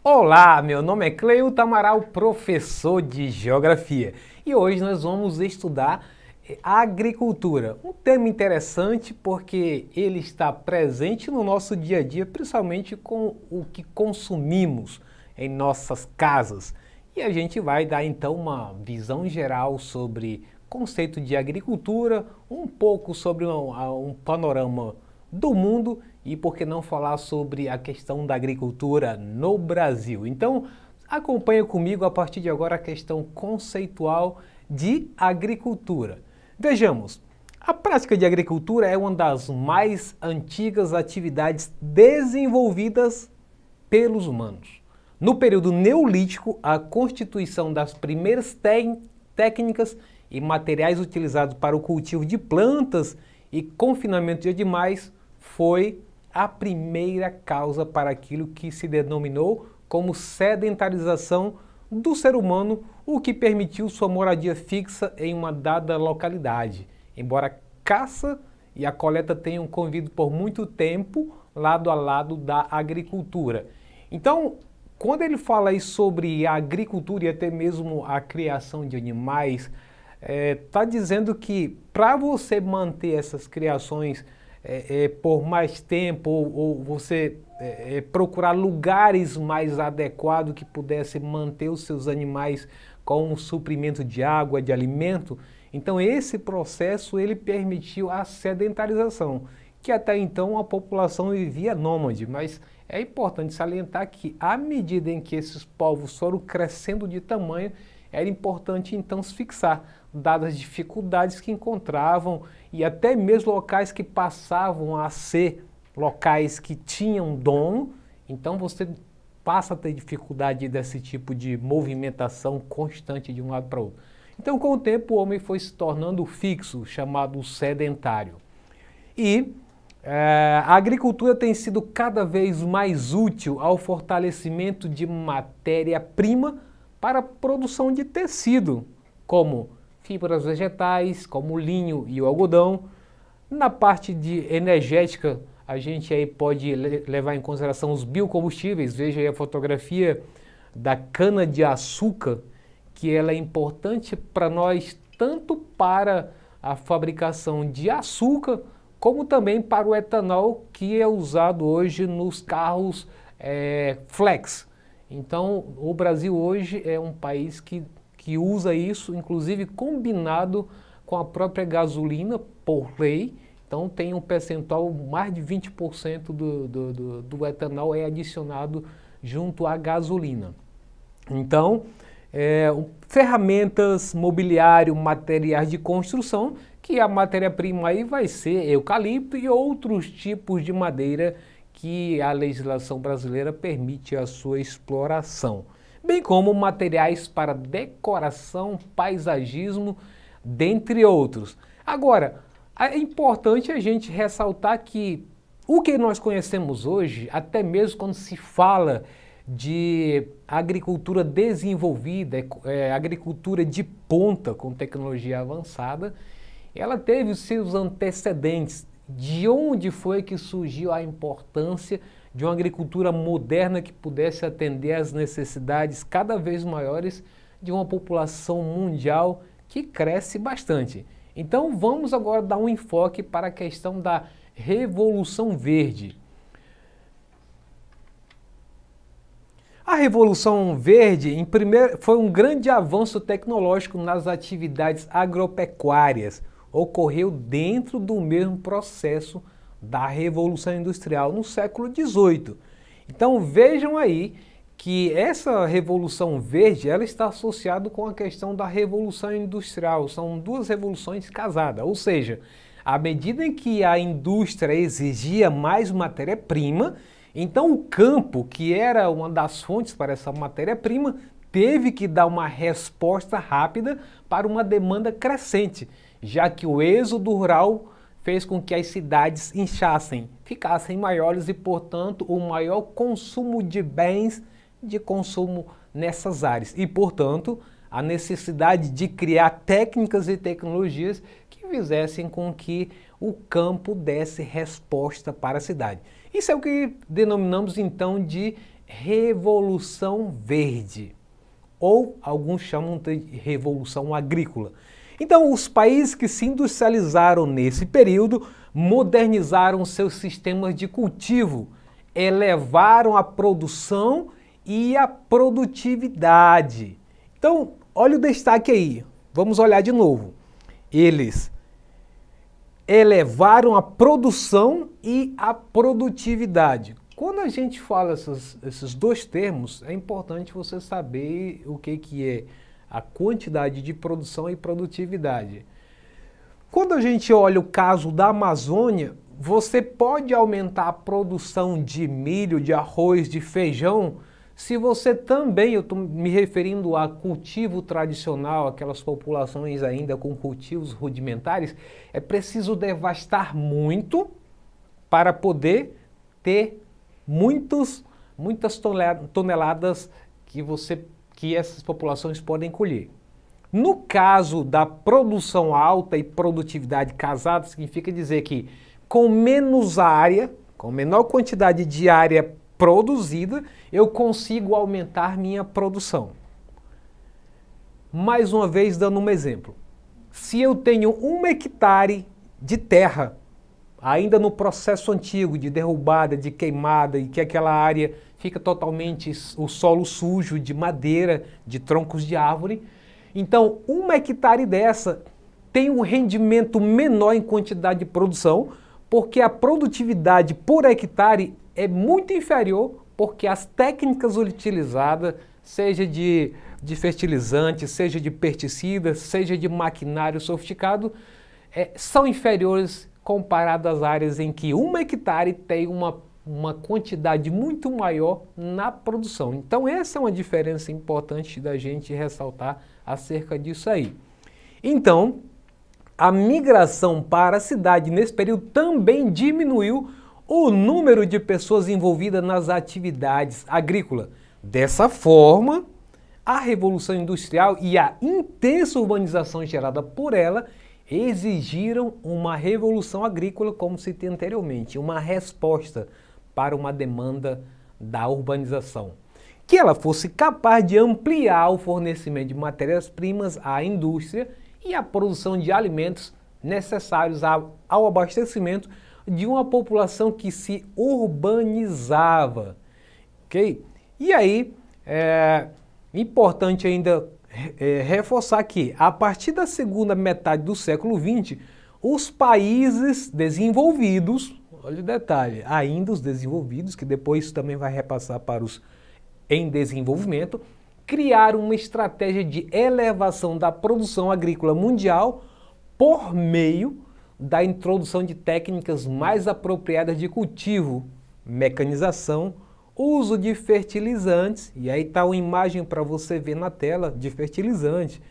Olá, meu nome é Cleilton Amaral, professor de Geografia, e hoje nós vamos estudar agricultura. Um tema interessante porque ele está presente no nosso dia a dia, principalmente com o que consumimos em nossas casas. E a gente vai dar então uma visão geral sobre conceito de agricultura, um pouco sobre um panorama do mundo e por que não falar sobre a questão da agricultura no Brasil. Então, acompanha comigo a partir de agora a questão conceitual de agricultura. Vejamos, a prática de agricultura é uma das mais antigas atividades desenvolvidas pelos humanos. No período neolítico, a constituição das primeiras técnicas e materiais utilizados para o cultivo de plantas e confinamento de animais foi a primeira causa para aquilo que se denominou como sedentarização do ser humano, o que permitiu sua moradia fixa em uma dada localidade. Embora a caça e a coleta tenham convivido por muito tempo lado a lado da agricultura. Então, quando ele fala aí sobre a agricultura e até mesmo a criação de animais, está dizendo que para você manter essas criações por mais tempo ou você procurar lugares mais adequados que pudessem manter os seus animais com um suprimento de água, de alimento, então esse processo ele permitiu a sedentarização, que até então a população vivia nômade, mas é importante salientar que à medida em que esses povos foram crescendo de tamanho, era importante então se fixar, dadas as dificuldades que encontravam e até mesmo locais que passavam a ser locais que tinham dono, então você passa a ter dificuldade desse tipo de movimentação constante de um lado para o outro. Então, com o tempo, o homem foi se tornando fixo, chamado sedentário. E a agricultura tem sido cada vez mais útil ao fortalecimento de matéria-prima para a produção de tecido, como fibras vegetais, como o linho e o algodão. Na parte de energética, a gente aí pode levar em consideração os biocombustíveis. Veja aí a fotografia da cana-de-açúcar, que ela é importante para nós, tanto para a fabricação de açúcar, como também para o etanol, que é usado hoje nos carros flex. Então, o Brasil hoje é um país que usa isso, inclusive combinado com a própria gasolina, por lei. Então, tem um percentual, mais de 20% do etanol é adicionado junto à gasolina. Então, ferramentas, mobiliário, materiais de construção, que a matéria-prima aí vai ser eucalipto e outros tipos de madeira que a legislação brasileira permite a sua exploração, bem como materiais para decoração, paisagismo, dentre outros. Agora, é importante a gente ressaltar que o que nós conhecemos hoje, até mesmo quando se fala de agricultura desenvolvida, agricultura de ponta com tecnologia avançada, ela teve os seus antecedentes. De onde foi que surgiu a importância de uma agricultura moderna que pudesse atender às necessidades cada vez maiores de uma população mundial que cresce bastante? Então vamos agora dar um enfoque para a questão da Revolução Verde. A Revolução Verde, foi um grande avanço tecnológico nas atividades agropecuárias. Ocorreu dentro do mesmo processo da Revolução Industrial no século XVIII. Então vejam aí que essa Revolução Verde ela está associada com a questão da Revolução Industrial. São duas revoluções casadas, ou seja, à medida em que a indústria exigia mais matéria-prima, então o campo, que era uma das fontes para essa matéria-prima, teve que dar uma resposta rápida para uma demanda crescente, já que o êxodo rural fez com que as cidades inchassem, ficassem maiores e, portanto, o maior consumo de bens de consumo nessas áreas. E, portanto, a necessidade de criar técnicas e tecnologias que fizessem com que o campo desse resposta para a cidade. Isso é o que denominamos, então, de Revolução Verde, ou alguns chamam de Revolução Agrícola. Então, os países que se industrializaram nesse período modernizaram seus sistemas de cultivo, elevaram a produção e a produtividade. Então, olha o destaque aí. Vamos olhar de novo. Eles elevaram a produção e a produtividade. Quando a gente fala esses dois termos, é importante você saber o que é a quantidade de produção e produtividade. Quando a gente olha o caso da Amazônia, você pode aumentar a produção de milho, de arroz, de feijão, se você também, eu estou me referindo a cultivo tradicional, aquelas populações ainda com cultivos rudimentares, é preciso devastar muito para poder ter muitas toneladas que essas populações podem colher. No caso da produção alta e produtividade casada, significa dizer que com menos área, com menor quantidade de área produzida, eu consigo aumentar minha produção. Mais uma vez, dando um exemplo. Se eu tenho 1 hectare de terra, ainda no processo antigo de derrubada, de queimada, e que aquela área fica totalmente o solo sujo de madeira, de troncos de árvore, então 1 hectare dessa tem um rendimento menor em quantidade de produção, porque a produtividade por hectare é muito inferior, porque as técnicas utilizadas, seja de fertilizante, seja de pesticida, seja de maquinário sofisticado, são inferiores comparado às áreas em que 1 hectare tem uma quantidade muito maior na produção. Então essa é uma diferença importante da gente ressaltar acerca disso aí. Então, a migração para a cidade nesse período também diminuiu o número de pessoas envolvidas nas atividades agrícolas. Dessa forma, a Revolução Industrial e a intensa urbanização gerada por ela exigiram uma revolução agrícola, como citei anteriormente, uma resposta para uma demanda da urbanização. Que ela fosse capaz de ampliar o fornecimento de matérias-primas à indústria e a produção de alimentos necessários ao abastecimento de uma população que se urbanizava. Okay? E aí, importante ainda reforçar que, a partir da segunda metade do século XX, os países desenvolvidos, olha o detalhe, ainda os desenvolvidos, que depois também vai repassar para os em desenvolvimento, criaram uma estratégia de elevação da produção agrícola mundial por meio da introdução de técnicas mais apropriadas de cultivo, mecanização, uso de fertilizantes, e aí está uma imagem para você ver na tela de fertilizante.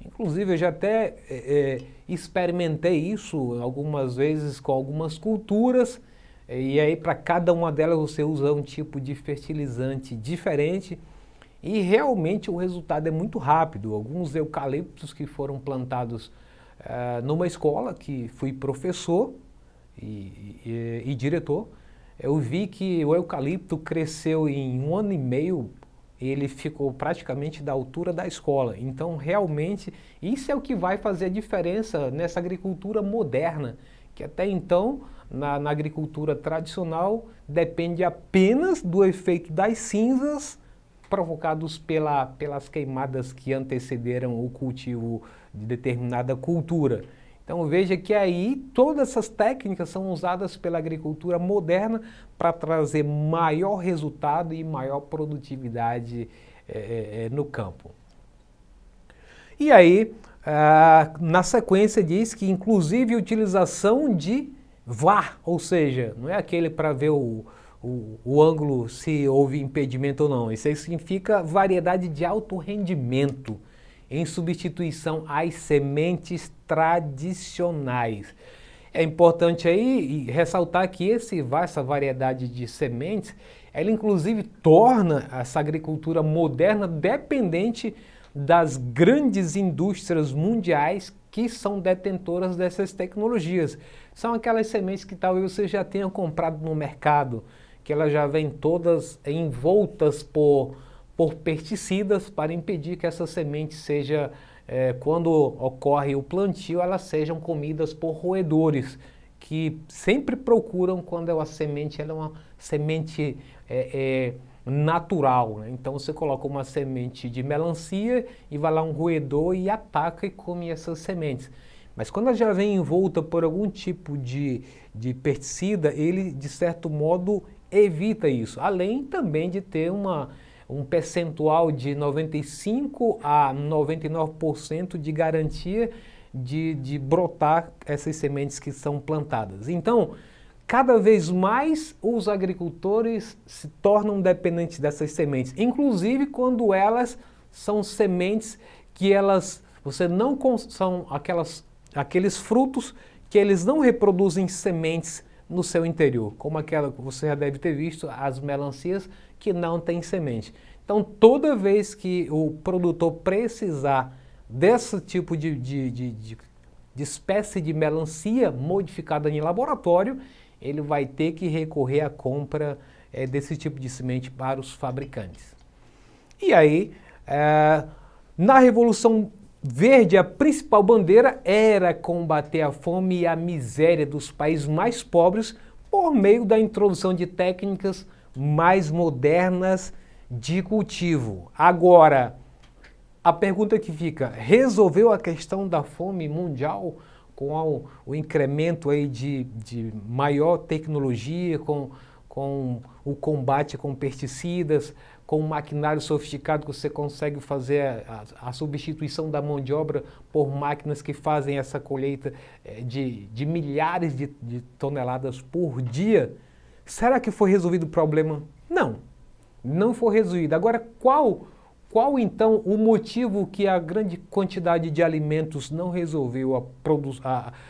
Inclusive eu já até experimentei isso algumas vezes com algumas culturas, e aí para cada uma delas você usa um tipo de fertilizante diferente, e realmente o resultado é muito rápido. Alguns eucaliptos que foram plantados numa escola, que fui professor e diretor, eu vi que o eucalipto cresceu em 1 ano e meio, ele ficou praticamente da altura da escola. Então, realmente, isso é o que vai fazer a diferença nessa agricultura moderna, que até então, na agricultura tradicional, depende apenas do efeito das cinzas provocados pelas queimadas que antecederam o cultivo de determinada cultura. Então veja que aí todas essas técnicas são usadas pela agricultura moderna para trazer maior resultado e maior produtividade no campo. E aí, na sequência diz que inclusive a utilização de VAR, ou seja, não é aquele para ver o ângulo se houve impedimento ou não, isso aí significa variedade de alto rendimento, em substituição às sementes tradicionais. É importante aí ressaltar que essa variedade de sementes, ela inclusive torna essa agricultura moderna dependente das grandes indústrias mundiais que são detentoras dessas tecnologias. São aquelas sementes que talvez você já tenha comprado no mercado, que elas já vêm todas envoltas por pesticidas para impedir que essa semente seja, quando ocorre o plantio, elas sejam comidas por roedores, que sempre procuram quando a semente ela é uma semente natural, né? Então você coloca uma semente de melancia e vai lá um roedor e ataca e come essas sementes. Mas quando ela já vem envolta por algum tipo de pesticida, ele de certo modo evita isso, além também de ter um percentual de 95 a 99% de garantia de brotar essas sementes que são plantadas. Então, cada vez mais os agricultores se tornam dependentes dessas sementes, inclusive quando elas são sementes que você não são aqueles frutos que eles não reproduzem sementes no seu interior, como aquela que você já deve ter visto, as melancias que não têm semente. Então, toda vez que o produtor precisar desse tipo de espécie de melancia modificada em laboratório, ele vai ter que recorrer à compra desse tipo de semente para os fabricantes. E aí, na Revolução Verde, a principal bandeira era combater a fome e a miséria dos países mais pobres por meio da introdução de técnicas mais modernas de cultivo. Agora, a pergunta que fica, resolveu a questão da fome mundial com o incremento aí de maior tecnologia, com o combate com pesticidas, com um maquinário sofisticado que você consegue fazer a substituição da mão de obra por máquinas que fazem essa colheita de milhares de toneladas por dia? Será que foi resolvido o problema? Não, não foi resolvido. Agora, qual então o motivo que a grande quantidade de alimentos não resolveu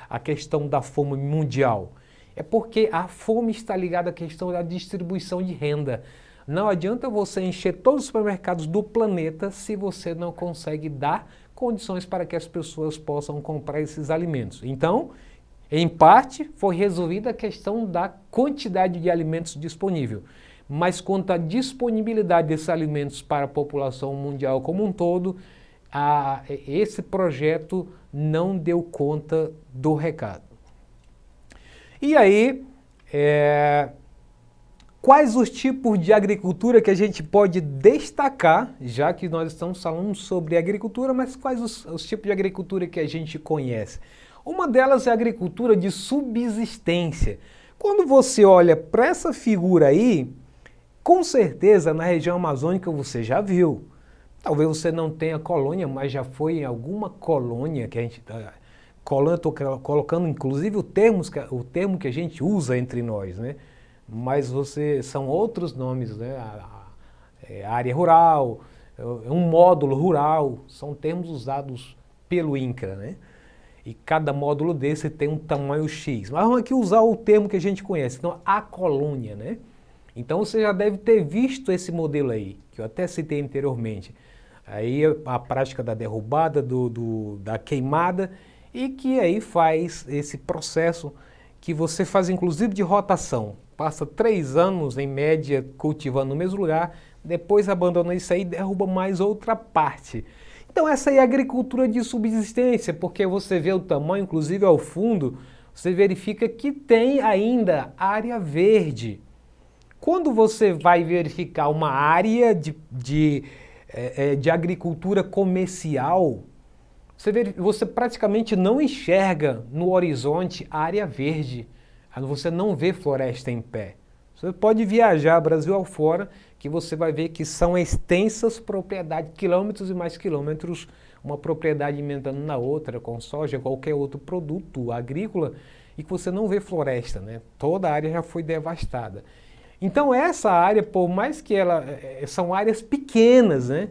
a questão da fome mundial? É porque a fome está ligada à questão da distribuição de renda. Não adianta você encher todos os supermercados do planeta se você não consegue dar condições para que as pessoas possam comprar esses alimentos. Então, em parte, foi resolvida a questão da quantidade de alimentos disponível. Mas quanto à disponibilidade desses alimentos para a população mundial como um todo, esse projeto não deu conta do recado. E aí, quais os tipos de agricultura que a gente pode destacar, já que nós estamos falando sobre agricultura, mas quais os tipos de agricultura que a gente conhece? Uma delas é a agricultura de subsistência. Quando você olha para essa figura aí, com certeza na região amazônica você já viu. Talvez você não tenha colônia, mas já foi em alguma colônia que a gente... Colônia, estou colocando inclusive o termo que a gente usa entre nós, né? Mas são outros nomes, né? A área rural, um módulo rural, são termos usados pelo INCRA, né? E cada módulo desse tem um tamanho X. Mas vamos aqui usar o termo que a gente conhece, então a colônia, né? Então você já deve ter visto esse modelo aí, que eu até citei anteriormente. Aí a prática da derrubada, da queimada, e que aí faz esse processo que você faz inclusive de rotação. Passa 3 anos em média cultivando no mesmo lugar, depois abandona isso aí e derruba mais outra parte. Então essa aí é a agricultura de subsistência, porque você vê o tamanho, inclusive ao fundo, você verifica que tem ainda área verde. Quando você vai verificar uma área de agricultura comercial, você praticamente não enxerga no horizonte área verde, você não vê floresta em pé. Você pode viajar Brasil afora, que você vai ver que são extensas propriedades, quilômetros e mais quilômetros, uma propriedade emendando na outra, com soja, qualquer outro produto agrícola, e que você não vê floresta, né? Toda a área já foi devastada. Então essa área, por mais que são áreas pequenas, né?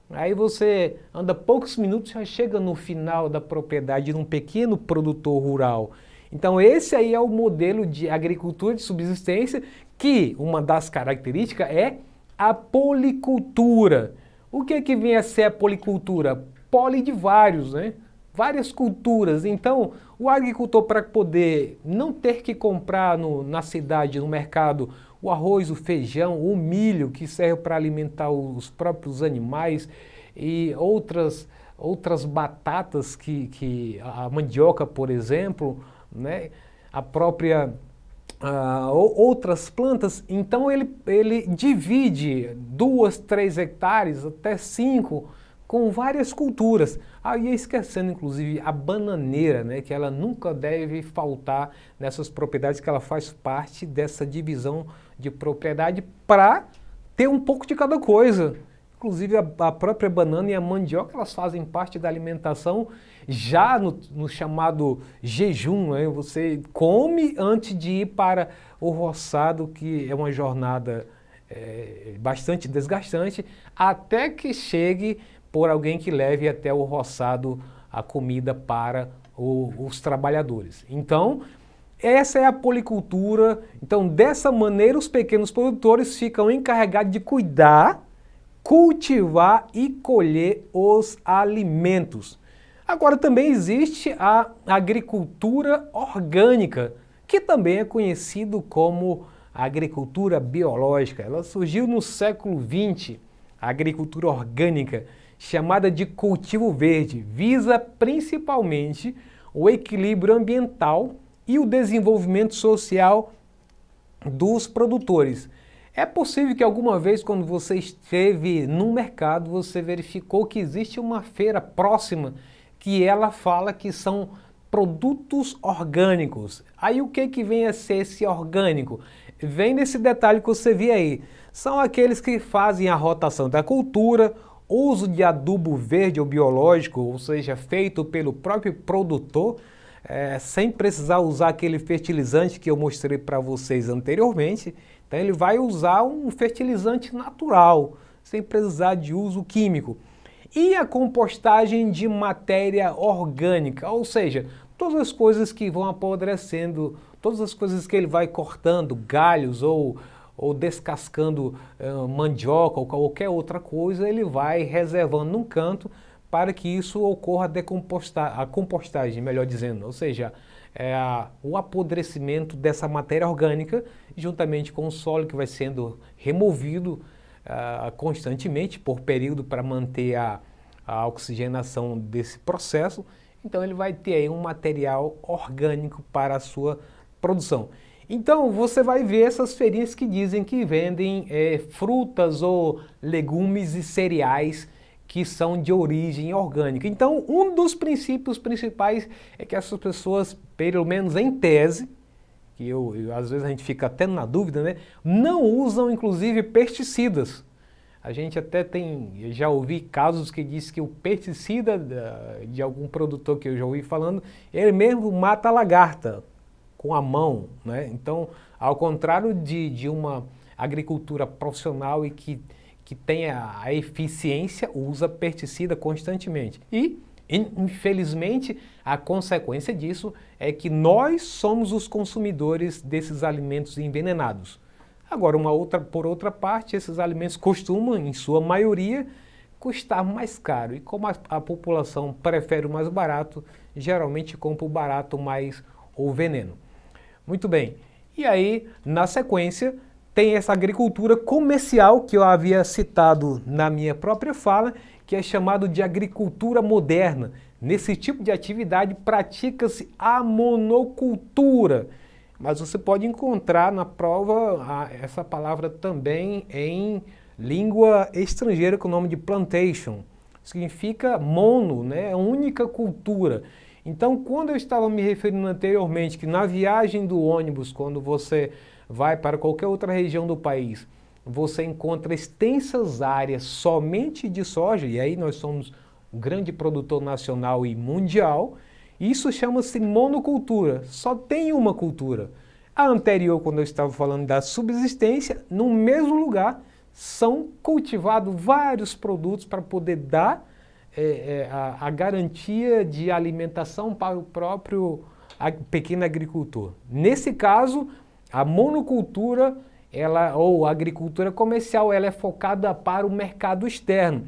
Aí você anda poucos minutos e já chega no final da propriedade de um pequeno produtor rural. Então esse aí é o modelo de agricultura de subsistência, que uma das características é a policultura. O que vem a ser a policultura? Poli de vários, né? várias culturas. Então, o agricultor, para poder não ter que comprar na cidade, no mercado, o arroz, o feijão, o milho, que serve para alimentar os próprios animais, e outras batatas, a mandioca, por exemplo, né? A própria outras plantas. Então ele divide 2, 3 hectares até 5 com várias culturas. Aí esquecendo inclusive a bananeira, né, que ela nunca deve faltar nessas propriedades, que ela faz parte dessa divisão de propriedade para ter um pouco de cada coisa. Inclusive a própria banana e a mandioca, elas fazem parte da alimentação já no chamado jejum, né? Você come antes de ir para o roçado, que é uma jornada bastante desgastante, até que chegue por alguém que leve até o roçado a comida para os trabalhadores. Então, essa é a policultura. Então, dessa maneira, os pequenos produtores ficam encarregados de cuidar, cultivar e colher os alimentos. Agora também existe a agricultura orgânica, que também é conhecido como agricultura biológica. Ela surgiu no século XX, a agricultura orgânica, chamada de cultivo verde, visa principalmente o equilíbrio ambiental e o desenvolvimento social dos produtores. É possível que alguma vez, quando você esteve no mercado, você verificou que existe uma feira próxima que ela fala que são produtos orgânicos. Aí o que vem a ser esse orgânico? Vem desse detalhe que você vê aí. São aqueles que fazem a rotação da cultura, uso de adubo verde ou biológico, ou seja, feito pelo próprio produtor, sem precisar usar aquele fertilizante que eu mostrei para vocês anteriormente. Então ele vai usar um fertilizante natural, sem precisar de uso químico. E a compostagem de matéria orgânica, ou seja, todas as coisas que vão apodrecendo, todas as coisas que ele vai cortando, galhos ou descascando mandioca ou qualquer outra coisa, ele vai reservando num canto para que isso ocorra a compostagem, melhor dizendo, ou seja, o apodrecimento dessa matéria orgânica, juntamente com o solo que vai sendo removido constantemente por período para manter a oxigenação desse processo. Então ele vai ter aí um material orgânico para a sua produção. Então você vai ver essas feirinhas que dizem que vendem frutas ou legumes e cereais que são de origem orgânica. Então um dos princípios principais é que essas pessoas, pelo menos em tese, que às vezes a gente fica até na dúvida, né, não usam inclusive pesticidas. A gente até já ouvi casos que diz que o pesticida de algum produtor que eu já ouvi falando, ele mesmo mata a lagarta com a mão, né? Então, ao contrário de uma agricultura profissional e que tenha a eficiência, usa pesticida constantemente. E, infelizmente, a consequência disso é que nós somos os consumidores desses alimentos envenenados. Agora, por outra parte, esses alimentos costumam, em sua maioria, custar mais caro. E como a população prefere o mais barato, geralmente compra o barato mais o veneno. Muito bem. E aí, na sequência, tem essa agricultura comercial que eu havia citado na minha própria fala, que é chamado de agricultura moderna. Nesse tipo de atividade pratica-se a monocultura. Mas você pode encontrar na prova essa palavra também em língua estrangeira com o nome de plantation. Significa mono, né? Única cultura. Então, quando eu estava me referindo anteriormente que na viagem do ônibus, quando você vai para qualquer outra região do país, você encontra extensas áreas somente de soja, e aí nós somos um grande produtor nacional e mundial. Isso chama-se monocultura, só tem uma cultura. A anterior, quando eu estava falando da subsistência, no mesmo lugar são cultivados vários produtos para poder dar a garantia de alimentação para o próprio pequeno agricultor. Nesse caso, a monocultura ou a agricultura comercial, ela é focada para o mercado externo.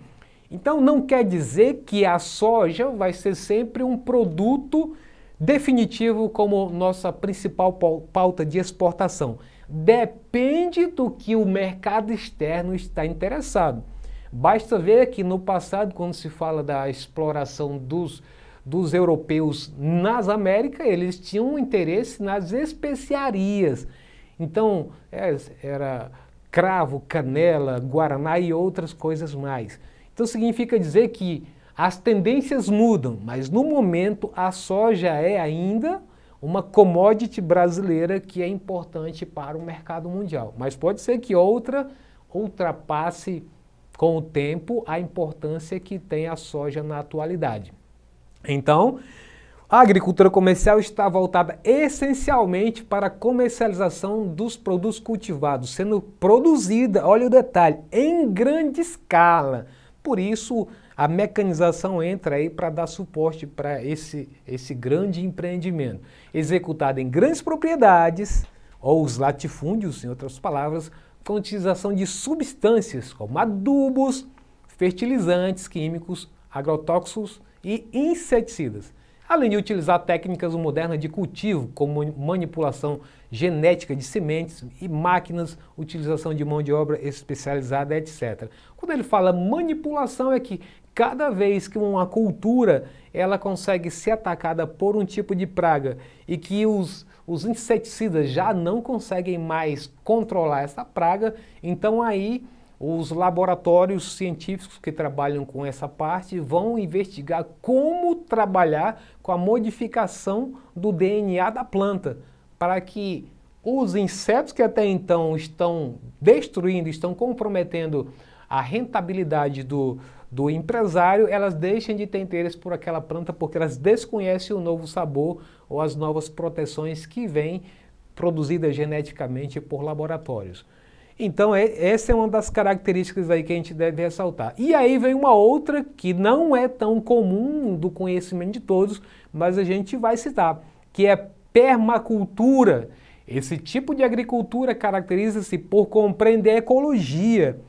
Então não quer dizer que a soja vai ser sempre um produto definitivo como nossa principal pauta de exportação. Depende do que o mercado externo está interessado. Basta ver que no passado, quando se fala da exploração dos europeus nas Américas, eles tinham um interesse nas especiarias. Então, era cravo, canela, guaraná e outras coisas mais. Então significa dizer que as tendências mudam, mas no momento a soja é ainda uma commodity brasileira que é importante para o mercado mundial. Mas pode ser que outra ultrapasse com o tempo a importância que tem a soja na atualidade. Então, a agricultura comercial está voltada essencialmente para a comercialização dos produtos cultivados, sendo produzida, olha o detalhe, em grande escala. Por isso, a mecanização entra aí para dar suporte para esse grande empreendimento, executado em grandes propriedades, ou os latifúndios, em outras palavras, com a utilização de substâncias como adubos, fertilizantes químicos, agrotóxicos e inseticidas. Além de utilizar técnicas modernas de cultivo, como manipulação genética de sementes e máquinas, utilização de mão de obra especializada, etc. Quando ele fala manipulação, é que cada vez que uma cultura ela consegue ser atacada por um tipo de praga e que os inseticidas já não conseguem mais controlar essa praga, então aí os laboratórios científicos que trabalham com essa parte vão investigar como trabalhar com a modificação do DNA da planta, para que os insetos que até então estão destruindo, estão comprometendo a rentabilidade do empresário, elas deixem de ter interesse por aquela planta porque elas desconhecem o novo sabor ou as novas proteções que vêm produzidas geneticamente por laboratórios. Então essa é uma das características aí que a gente deve ressaltar. E aí vem uma outra que não é tão comum do conhecimento de todos, mas a gente vai citar, que é permacultura. Esse tipo de agricultura caracteriza-se por compreender a ecologia,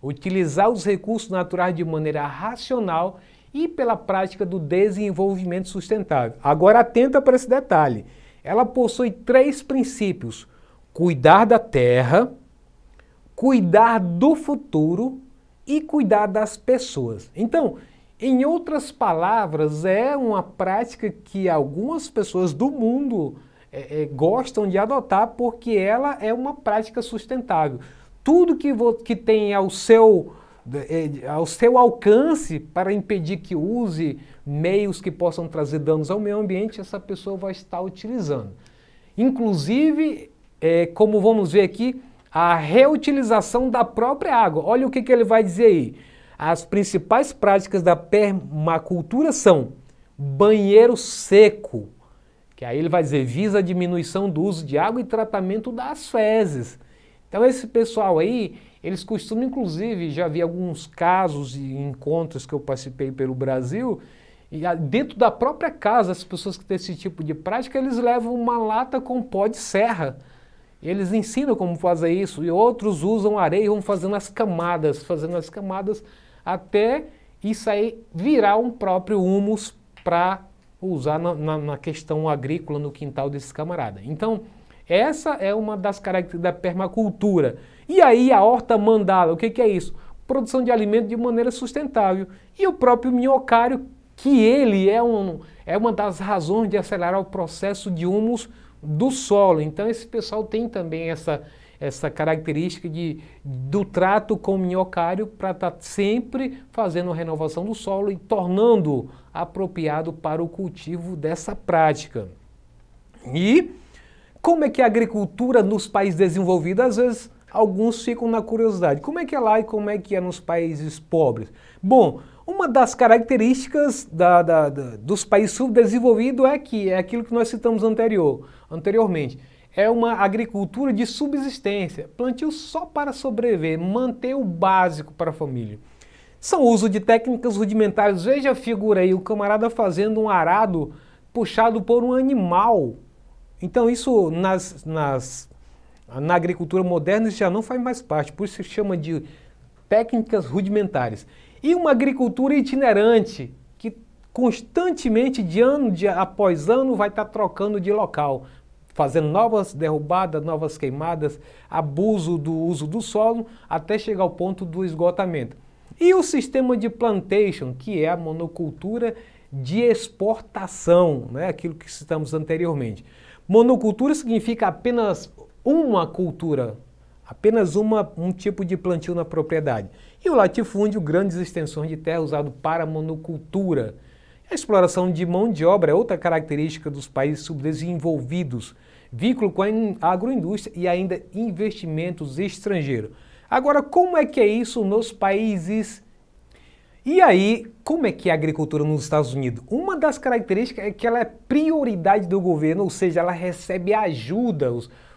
utilizar os recursos naturais de maneira racional e pela prática do desenvolvimento sustentável. Agora atenta para esse detalhe. Ela possui 3 princípios: cuidar da terra, cuidar do futuro e cuidar das pessoas. Então, em outras palavras, é uma prática que algumas pessoas do mundo gostam de adotar porque ela é uma prática sustentável. Tudo que tem ao seu alcance para impedir que use meios que possam trazer danos ao meio ambiente, essa pessoa vai estar utilizando. Inclusive, como vamos ver aqui, a reutilização da própria água. Olha o que ele vai dizer aí. As principais práticas da permacultura são banheiro seco, que aí ele vai dizer visa a diminuição do uso de água e tratamento das fezes. Então esse pessoal aí, eles costumam, inclusive, já vi alguns casos e encontros que eu participei pelo Brasil, e dentro da própria casa, as pessoas que têm esse tipo de prática, eles levam uma lata com pó de serra. Eles ensinam como fazer isso e outros usam areia e vão fazendo as camadas até isso aí virar um próprio humus para usar na questão agrícola no quintal desses camaradas. Então, essa é uma das características da permacultura. E aí a horta mandala, o que é isso? Produção de alimento de maneira sustentável. E o próprio minhocário, que ele é uma das razões de acelerar o processo de humus do solo. Então esse pessoal tem também essa característica do trato com o minhocário para estar sempre fazendo a renovação do solo e tornando apropriado para o cultivo dessa prática. E como é que é a agricultura nos países desenvolvidos? Às vezes alguns ficam na curiosidade. Como é que é lá e como é que é nos países pobres? Bom, uma das características dos países subdesenvolvidos é aquilo que nós citamos anteriormente. É uma agricultura de subsistência, plantio só para sobreviver, manter o básico para a família. São uso de técnicas rudimentares. Veja a figura aí, o camarada fazendo um arado puxado por um animal. Então isso na agricultura moderna isso já não faz mais parte, por isso se chama de técnicas rudimentares. e uma agricultura itinerante, que constantemente, de ano após ano, vai estar trocando de local, fazendo novas derrubadas, novas queimadas, abuso do uso do solo, até chegar ao ponto do esgotamento. E o sistema de plantation, que é a monocultura de exportação, né? Aquilo que citamos anteriormente. Monocultura significa apenas uma cultura, apenas um tipo de plantio na propriedade. E o latifúndio, grandes extensões de terra usado para monocultura. A exploração de mão de obra é outra característica dos países subdesenvolvidos, vínculo com a agroindústria e ainda investimentos estrangeiros. Agora, como é que é isso nos países? E aí, como é que é a agricultura nos Estados Unidos? Uma das características é que ela é prioridade do governo, ou seja, ela recebe ajuda,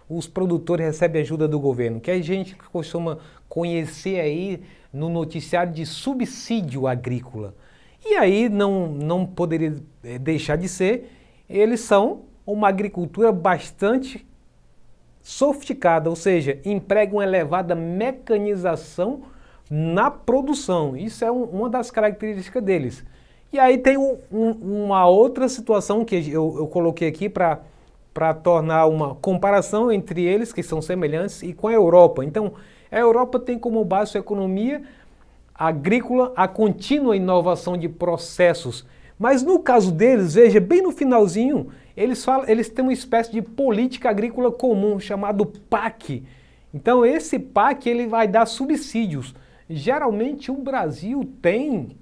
os produtores recebem ajuda do governo, que a gente costuma conhecer aí no noticiário de subsídio agrícola. E aí não poderia deixar de ser, eles são uma agricultura bastante sofisticada, ou seja, empregam uma elevada mecanização na produção. Isso é uma das características deles. E aí tem uma outra situação que eu coloquei aqui para tornar uma comparação entre eles, que são semelhantes, e com a Europa. Então, a Europa tem como base sua economia agrícola a contínua inovação de processos. Mas no caso deles, veja, bem no finalzinho, eles têm uma espécie de política agrícola comum, chamado PAC. Então, esse PAC ele vai dar subsídios. Geralmente o Brasil tem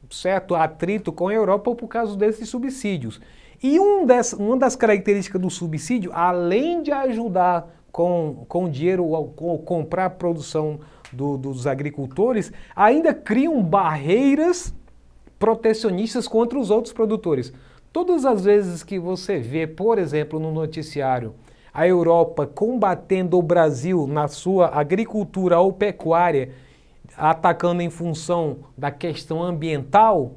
certo atrito com a Europa por causa desses subsídios. E uma das características do subsídio, além de ajudar com dinheiro ou comprar a produção dos agricultores, ainda criam barreiras protecionistas contra os outros produtores. Todas as vezes que você vê, por exemplo, no noticiário, a Europa combatendo o Brasil na sua agricultura ou pecuária, atacando em função da questão ambiental,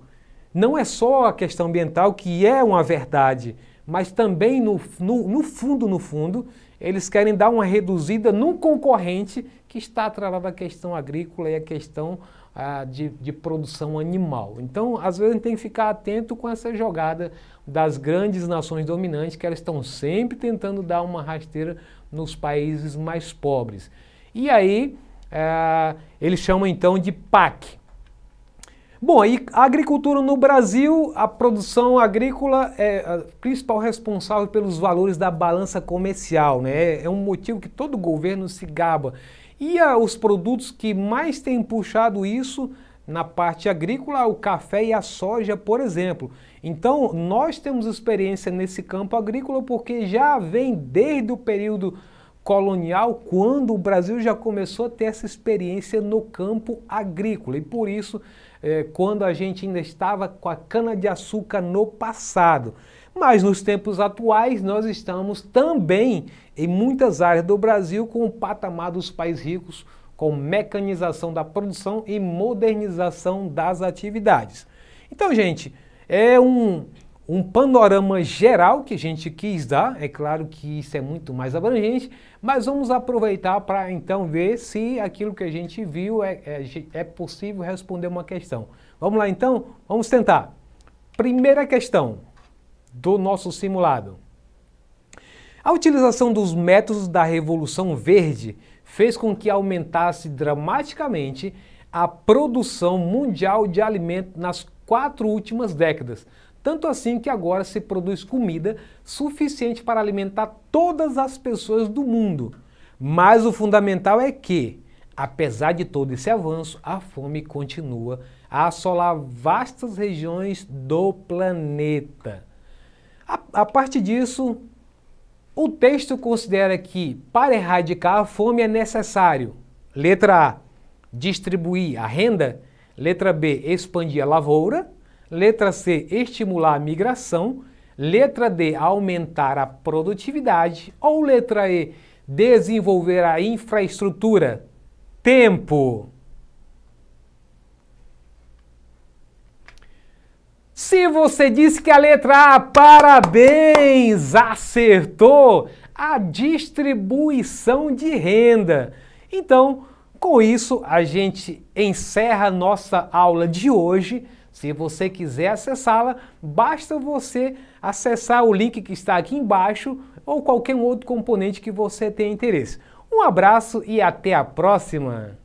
não é só a questão ambiental que é uma verdade, mas também no fundo, eles querem dar uma reduzida num concorrente que está atrelado à questão agrícola e à questão de produção animal. Então, às vezes a gente tem que ficar atento com essa jogada das grandes nações dominantes, que elas estão sempre tentando dar uma rasteira nos países mais pobres. E aí, eles chamam então de PAC. Bom, aí a agricultura no Brasil, a produção agrícola é a principal responsável pelos valores da balança comercial, né? É um motivo que todo governo se gaba. E os produtos que mais têm puxado isso na parte agrícola, o café e a soja, por exemplo. Então, nós temos experiência nesse campo agrícola porque já vem desde o período colonial, quando o Brasil já começou a ter essa experiência no campo agrícola. E por isso, quando a gente ainda estava com a cana-de-açúcar no passado. Mas nos tempos atuais, nós estamos também em muitas áreas do Brasil com o patamar dos países ricos, com mecanização da produção e modernização das atividades. Então, gente, é um panorama geral que a gente quis dar. É claro que isso é muito mais abrangente, mas vamos aproveitar para então ver se aquilo que a gente viu é possível responder uma questão. Vamos lá então? Vamos tentar. Primeira questão do nosso simulado. A utilização dos métodos da Revolução Verde fez com que aumentasse dramaticamente a produção mundial de alimento nas 4 últimas décadas. Tanto assim que agora se produz comida suficiente para alimentar todas as pessoas do mundo. Mas o fundamental é que, apesar de todo esse avanço, a fome continua a assolar vastas regiões do planeta. A partir disso, o texto considera que, para erradicar a fome, é necessário: letra A, distribuir a renda; letra B, expandir a lavoura; letra C, estimular a migração; letra D, aumentar a produtividade; ou letra E, desenvolver a infraestrutura. Tempo. Se você disse que a letra A, parabéns, acertou! A distribuição de renda. Então, Com isso, a gente encerra nossa aula de hoje. Se você quiser acessá-la, basta você acessar o link que está aqui embaixo ou qualquer outro componente que você tenha interesse. Um abraço e até a próxima!